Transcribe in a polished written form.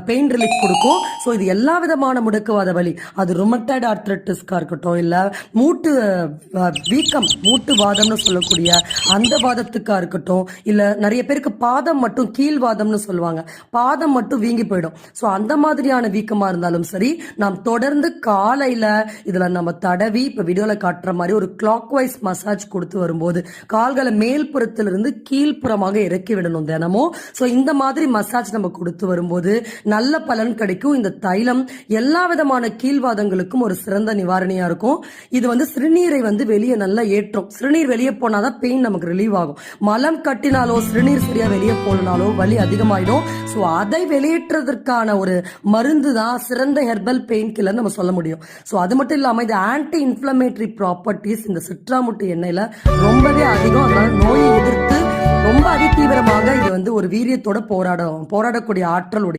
Pain relief கொடுக்கும். So இது எல்லா விதமான முடக்குவாத வலி, அது ருமட்டாய்டு ஆர்த்ரைட்டிஸ்கா இருக்கட்டும், இல்ல மூட்டு வீக்கம், மூட்டு வாதம்னு சொல்லக்கூடிய அந்த வாதத்துக்கா இருக்கட்டும், இல்ல நிறைய பேருக்கு பாதம் மட்டும் கீழ் வாதம்னு சொல்லுவாங்க, பாதம் மட்டும் வீங்கி போயிடும். ஸோ அந்த மாதிரியான வீக்கமா இருந்தாலும் சரி, நாம் தொடர்ந்து காலையில இதுல நம்ம தடவி இப்ப வீடியோல காட்டுற மாதிரி ஒரு கிளாக் வைஸ் மசாஜ் கொடுத்து வரும்போது கால்களை மேல்புறத்திலிருந்து கீழ்ப்புறமாக இறக்கி விடணும் தினமும். ஸோ இந்த மாதிரி மசாஜ் நம்ம கொடுத்து வரும்போது நல்ல பலன் கிடைக்கும். இந்த தைலம் எல்லா விதமான கீழ்வாதங்களுக்கும் ஒரு சிறந்த நிவாரணியா இருக்கும். இது சிறுநீரை வெளியே நல்லா ஏற்றும். சிறுநீர் வெளியே போனாதான் பெயின் நமக்கு ரிலீவ் ஆகும். மலம் கட்டினாலோ சிறுநீர் சரியா வெளியே போனாலோ வலி அதிகமாயிடும். ஸோ அதை வெளியேற்றுவதற்கான ஒரு மருந்து தான் சிறந்த ஹெர்பல் பெயின் கில்லர் நம்ம சொல்ல முடியும். ஸோ அது மட்டும் இல்லாம இது ஆன்டி இன்ஃபிளமேட்டரி ப்ராப்பர்ட்டிஸ் இந்த சிட்ராமுட்டு எண்ணெயில ரொம்பவே அதிகம். அதனால நோயை எதிர்த்து ரொம்ப அதிதீவிரமாக இது ஒரு வீரியத்தோட போராடக்கூடிய ஆற்றல் உடைய